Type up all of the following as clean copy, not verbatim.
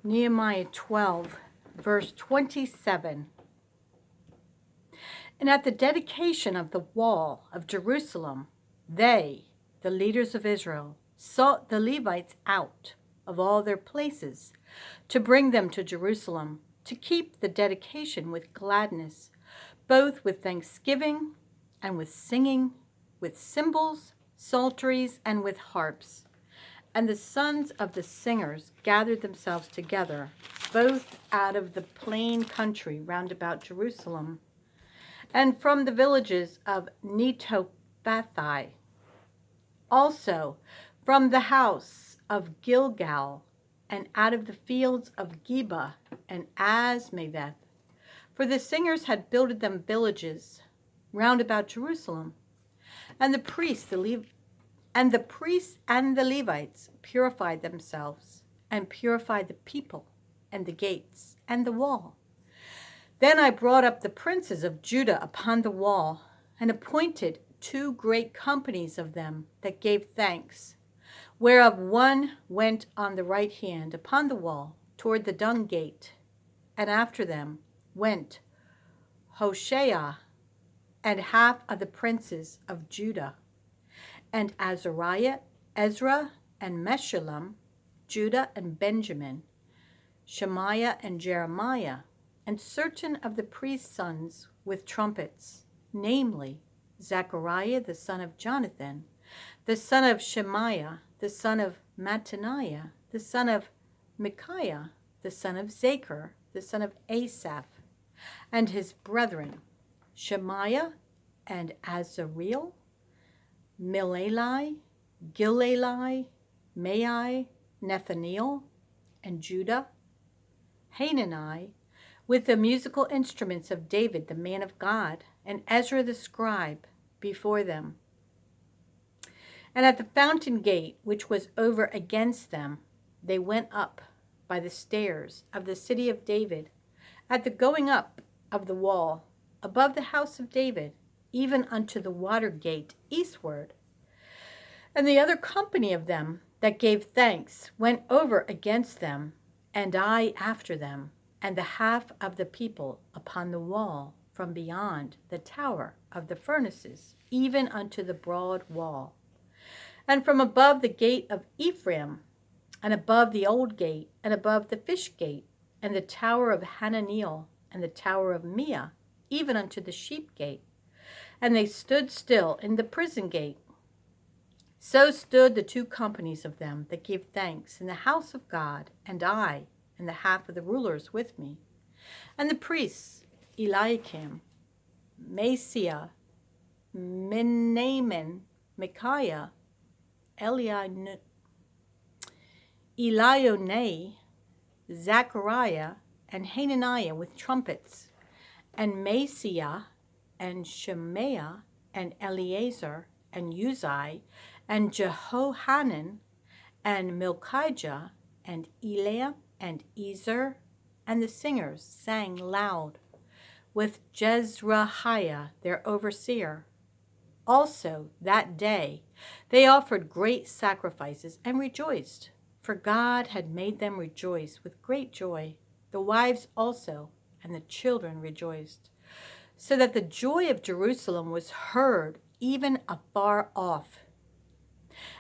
Nehemiah 12, verse 27. And at the dedication of the wall of Jerusalem, they, the leaders of Israel, sought the Levites out of all their places to bring them to Jerusalem, to keep the dedication with gladness, both with thanksgiving and with singing, with cymbals, psalteries, and with harps. And the sons of the singers gathered themselves together, both out of the plain country round about Jerusalem, and from the villages of Netophathi, also from the house of Gilgal, and out of the fields of Geba and Asmaveth. For the singers had builded them villages round about Jerusalem. And the priests and the Levites purified themselves, and purified the people, and the gates, and the wall. Then I brought up the princes of Judah upon the wall, and appointed 2 great companies of them that gave thanks, whereof one went on the right hand upon the wall toward the dung gate, and after them went Hoshea and half of the princes of Judah, and Azariah, Ezra, and Meshullam, Judah and Benjamin, Shemaiah and Jeremiah, and certain of the priest's sons with trumpets, namely Zechariah the son of Jonathan, the son of Shemaiah, the son of Mattaniah, the son of Micaiah, the son of Zachar, the son of Asaph, and his brethren, Shemaiah and Azareel, Milalai, Gilalai, Mai, Nathaniel, and Judah, Hanani, with the musical instruments of David the man of God, and Ezra the scribe before them. And at the fountain gate, which was over against them, they went up by the stairs of the city of David, at the going up of the wall, above the house of David, even unto the water gate eastward. And the other company of them that gave thanks went over against them, and I after them, and the half of the people upon the wall from beyond the tower of the furnaces, even unto the broad wall. And from above the gate of Ephraim, and above the old gate, and above the fish gate, and the tower of Hananiel, and the tower of Mia, even unto the sheep gate. And they stood still in the prison gate. So stood the 2 companies of them that gave thanks in the house of God, and I, and the half of the rulers with me. And the priests, Eliakim, Maaseiah, Menamin, Micaiah, Elionai, Zechariah, and Hananiah with trumpets, and Maaseiah, and Shemaiah, and Eleazar, and Uzai, and Jehohanan, and Milchijah, and Eliam, and Ezer, and the singers sang loud, with Jezrahiah their overseer. Also that day they offered great sacrifices and rejoiced, for God had made them rejoice with great joy. The wives also and the children rejoiced, so that the joy of Jerusalem was heard even afar off.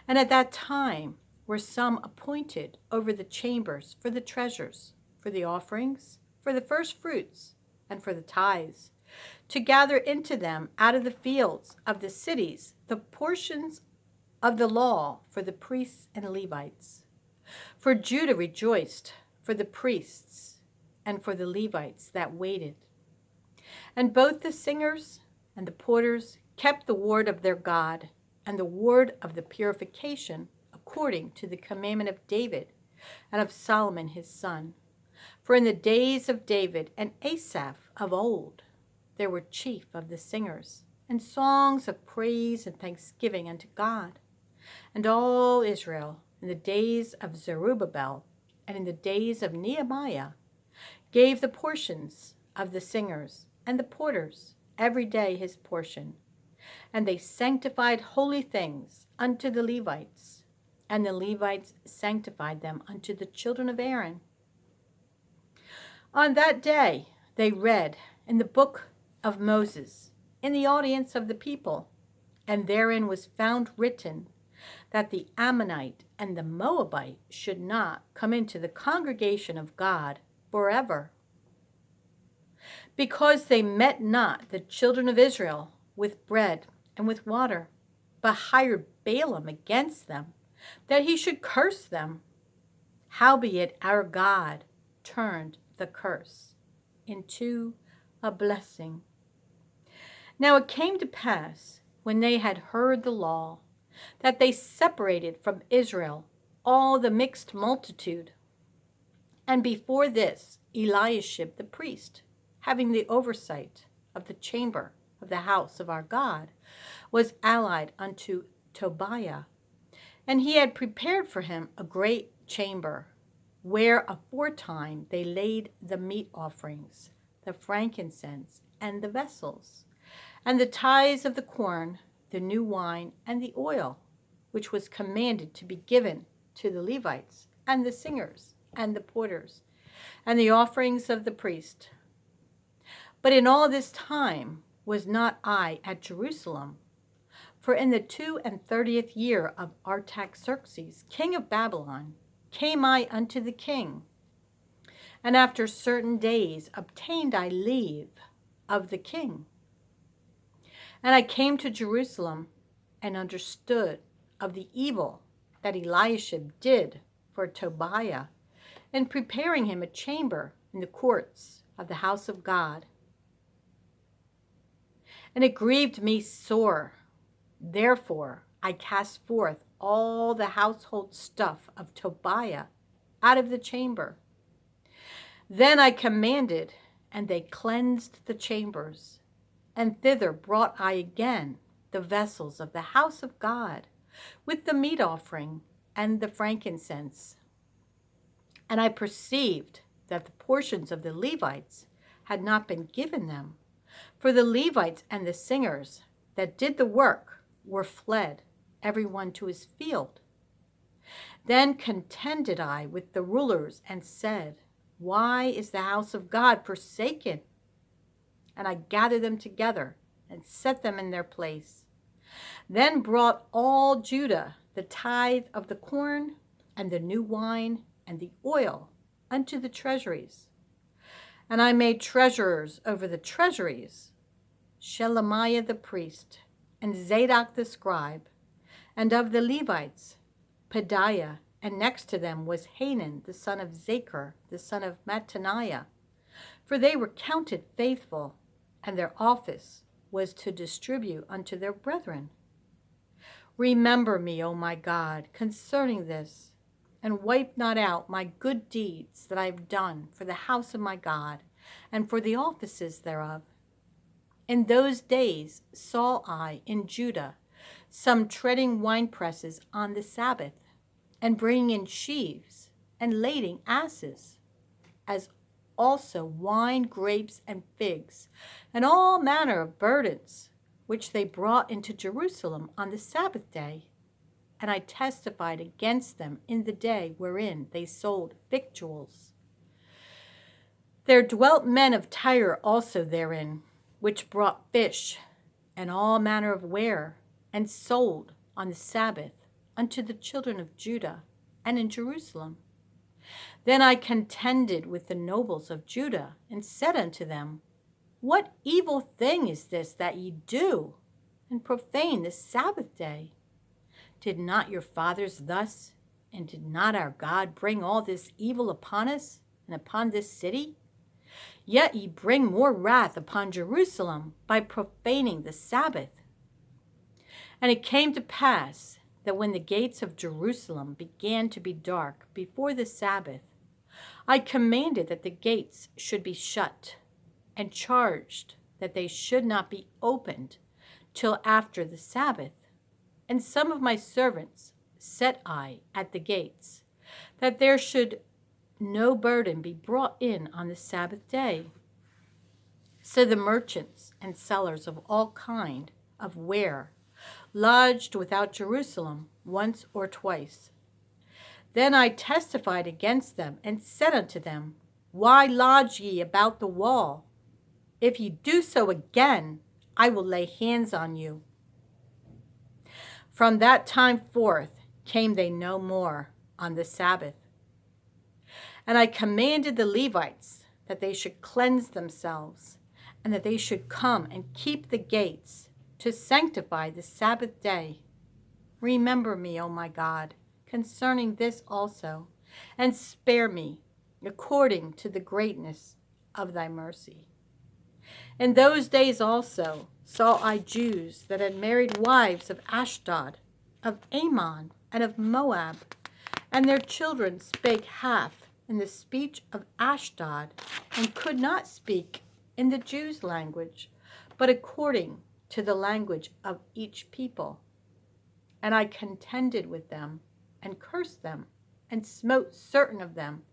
And at that time were some appointed over the chambers for the treasures, for the offerings, for the first fruits, and for the tithes, to gather into them out of the fields of the cities the portions of the law for the priests and Levites. For Judah rejoiced for the priests and for the Levites that waited. And both the singers and the porters kept the word of their God, and the word of the purification, according to the commandment of David and of Solomon his son. For in the days of David and Asaph of old, there were chief of the singers, and songs of praise and thanksgiving unto God. And all Israel, in the days of Zerubbabel and in the days of Nehemiah, gave the portions of the singers and the porters every day his portion. And they sanctified holy things unto the Levites, and the Levites sanctified them unto the children of Aaron. On that day they read in the book of Moses in the audience of the people, and therein was found written that the Ammonite and the Moabite should not come into the congregation of God forever, because they met not the children of Israel with bread and with water, but hired Balaam against them, that he should curse them. Howbeit our God turned the curse into a blessing. Now it came to pass, when they had heard the law, that they separated from Israel all the mixed multitude. And before this, Eliashib the priest, having the oversight of the chamber of the house of our God, was allied unto Tobiah. And he had prepared for him a great chamber, where aforetime they laid the meat offerings, the frankincense, and the vessels, and the tithes of the corn, the new wine, and the oil, which was commanded to be given to the Levites, and the singers, and the porters, and the offerings of the priest. But in all this time was not I at Jerusalem, for in the 32nd year of Artaxerxes, king of Babylon, came I unto the king, and after certain days obtained I leave of the king. And I came to Jerusalem, and understood of the evil that Eliashib did for Tobiah, in preparing him a chamber in the courts of the house of God. And it grieved me sore. Therefore I cast forth all the household stuff of Tobiah out of the chamber. Then I commanded, and they cleansed the chambers, and thither brought I again the vessels of the house of God, with the meat offering and the frankincense. And I perceived that the portions of the Levites had not been given them, for the Levites and the singers that did the work were fled, every one to his field. Then contended I with the rulers, and said, Why is the house of God forsaken? And I gathered them together, and set them in their place. Then brought all Judah the tithe of the corn, and the new wine, and the oil unto the treasuries. And I made treasurers over the treasuries Shelemiah the priest, and Zadok the scribe, and of the Levites Pedaiah, and next to them was Hanan the son of Zachar, the son of Mattaniah, for they were counted faithful, and their office was to distribute unto their brethren. Remember me, O my God, concerning this, and wipe not out my good deeds that I have done for the house of my God, and for the offices thereof. In those days saw I in Judah some treading winepresses on the Sabbath, and bringing in sheaves, and lading asses, as also wine, grapes, and figs, and all manner of burdens, which they brought into Jerusalem on the Sabbath day. And I testified against them in the day wherein they sold victuals. There dwelt men of Tyre also therein, which brought fish and all manner of ware, and sold on the Sabbath unto the children of Judah, and in Jerusalem. Then I contended with the nobles of Judah, and said unto them, What evil thing is this that ye do, and profane the Sabbath day? Did not your fathers thus, and did not our God bring all this evil upon us, and upon this city? Yet ye bring more wrath upon Jerusalem by profaning the Sabbath. And it came to pass that when the gates of Jerusalem began to be dark before the Sabbath, I commanded that the gates should be shut, and charged that they should not be opened till after the Sabbath. And some of my servants set I at the gates, that there should no burden be brought in on the Sabbath day. So the merchants and sellers of all kind of ware lodged without Jerusalem once or twice. Then I testified against them, and said unto them, Why lodge ye about the wall? If ye do so again, I will lay hands on you. From that time forth came they no more on the Sabbath. And I commanded the Levites that they should cleanse themselves, and that they should come and keep the gates to sanctify the Sabbath day. Remember me, O my God, concerning this also, and spare me according to the greatness of thy mercy. In those days also saw I Jews that had married wives of Ashdod, of Ammon, and of Moab, and their children spake half in the speech of Ashdod, and could not speak in the Jews' language, but according to the language of each people. And I contended with them, and cursed them, and smote certain of them,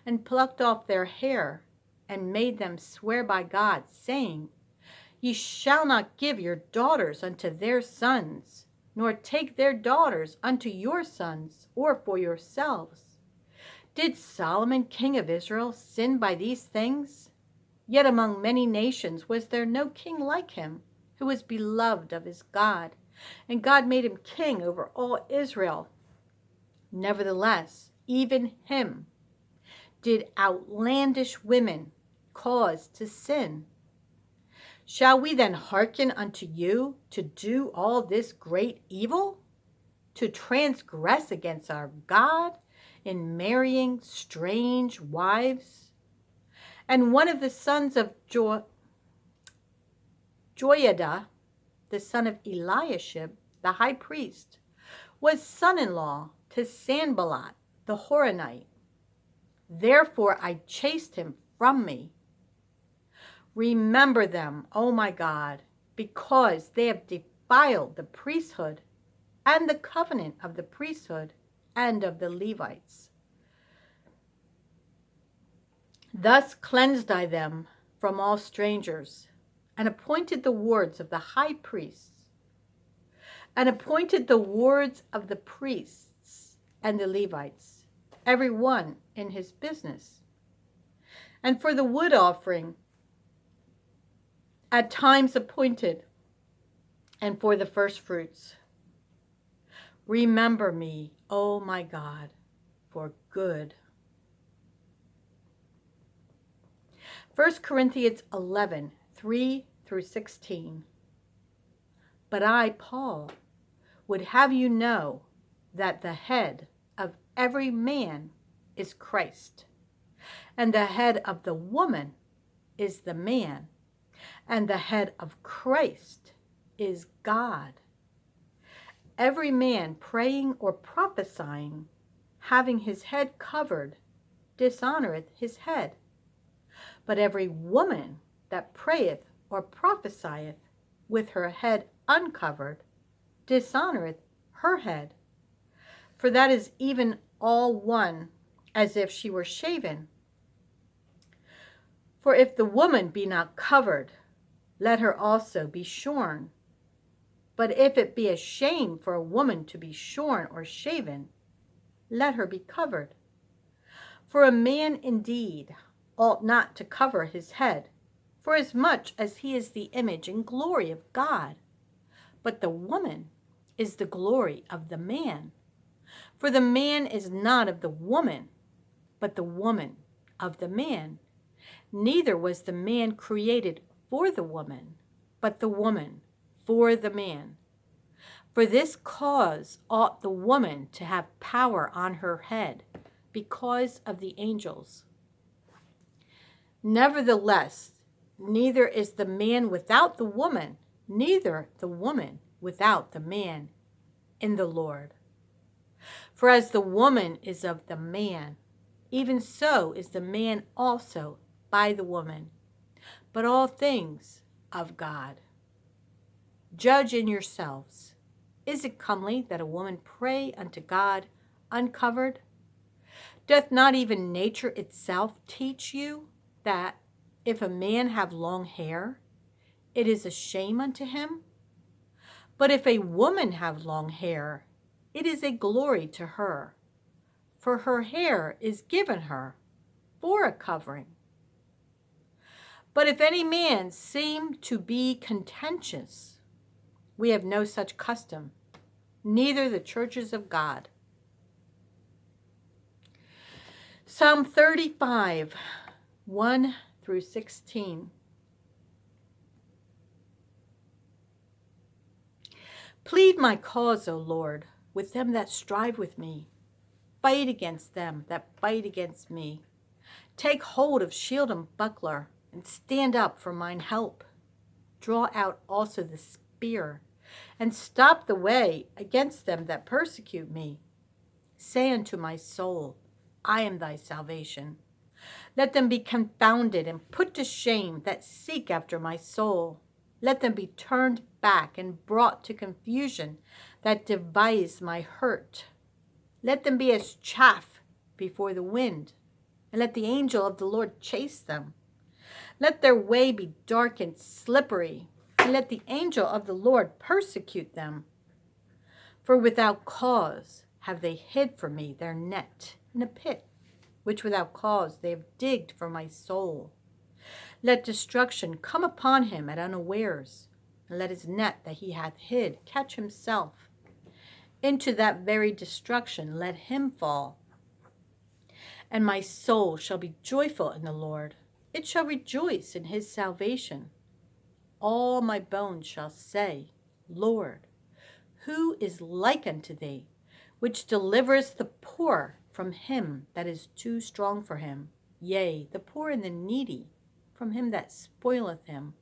and plucked off their hair, and made them swear by God, saying, Ye shall not give your daughters unto their sons, nor take their daughters unto your sons, or for yourselves. Did Solomon king of Israel sin by these things? Yet among many nations was there no king like him, who was beloved of his God, and God made him king over all Israel. Nevertheless, even him did outlandish women cause to sin. Shall we then hearken unto you to do all this great evil? To transgress against our God in marrying strange wives? And one of the sons of Joiada, the son of Eliashib, the high priest, was son-in-law to Sanballat the Horonite. Therefore I chased him from me. Remember them, O my God, because they have defiled the priesthood and the covenant of the priesthood and of the Levites. Thus cleansed I them from all strangers, and appointed the wards of the high priests, and appointed the wards of the priests and the Levites, every one in his business. And for the wood offering, at times appointed, and for the first fruits. Remember me, O my God, for good. 1 Corinthians 11, 3 through 16. But I, Paul, would have you know that the head of every man is Christ, and the head of the woman is the man, and the head of Christ is God. Every man praying or prophesying, having his head covered, dishonoreth his head. But every woman that prayeth or prophesieth with her head uncovered, dishonoreth her head. For that is even all one, as if she were shaven. For if the woman be not covered, let her also be shorn. But if it be a shame for a woman to be shorn or shaven, let her be covered. For a man indeed ought not to cover his head, forasmuch as he is the image and glory of God. But the woman is the glory of the man. For the man is not of the woman, but the woman of the man. Neither was the man created for the woman, but the woman for the man. For this cause ought the woman to have power on her head, because of the angels. Nevertheless, neither is the man without the woman, neither the woman without the man in the Lord. For as the woman is of the man, even so is the man also by the woman, but all things of God. Judge in yourselves. Is it comely that a woman pray unto God uncovered? Doth not even nature itself teach you that if a man have long hair, it is a shame unto him? But if a woman have long hair, it is a glory to her, for her hair is given her. for a covering. But if any man seem to be contentious, we have no such custom, neither the churches of God. Psalm 35, 1 through 16. Plead my cause, O Lord, with them that strive with me. Fight against them that fight against me. Take hold of shield and buckler, and stand up for mine help. Draw out also the spear, and stop the way against them that persecute me. Say unto my soul, I am thy salvation. Let them be confounded and put to shame that seek after my soul. Let them be turned back and brought to confusion that devise my hurt. Let them be as chaff before the wind, and let the angel of the Lord chase them. Let their way be dark and slippery, and let the angel of the Lord persecute them. For without cause have they hid for me their net in a pit, which without cause they have digged for my soul. Let destruction come upon him at unawares, and let his net that he hath hid catch himself. Into that very destruction let him fall. And my soul shall be joyful in the Lord. It shall rejoice in his salvation. All my bones shall say, Lord, who is like unto thee, which delivereth the poor from him that is too strong for him, yea, the poor and the needy from him that spoileth him.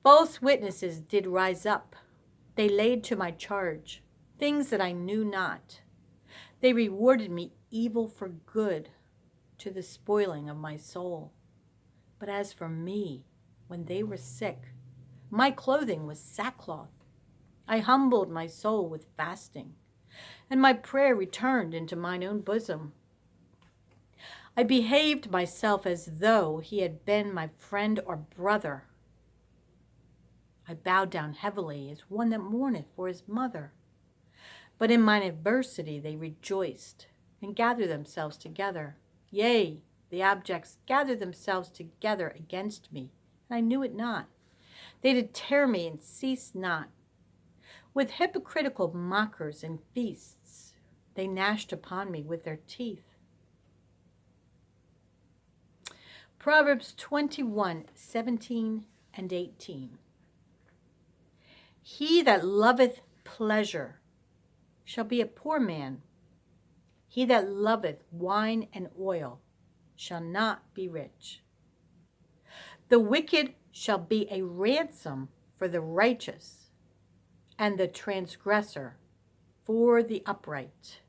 False witnesses did rise up. They laid to my charge things that I knew not. They rewarded me evil for good, to the spoiling of my soul. But as for me, when they were sick, my clothing was sackcloth. I humbled my soul with fasting, and my prayer returned into mine own bosom. I behaved myself as though he had been my friend or brother. I bowed down heavily as one that mourneth for his mother. But in mine adversity they rejoiced, and gathered themselves together. Yea, the abjects gathered themselves together against me, and I knew it not. They did tear me and ceased not. With hypocritical mockers and feasts, they gnashed upon me with their teeth. Proverbs 21, 17 and 18. He that loveth pleasure shall be a poor man. He that loveth wine and oil shall not be rich. The wicked shall be a ransom for the righteous, and the transgressor for the upright.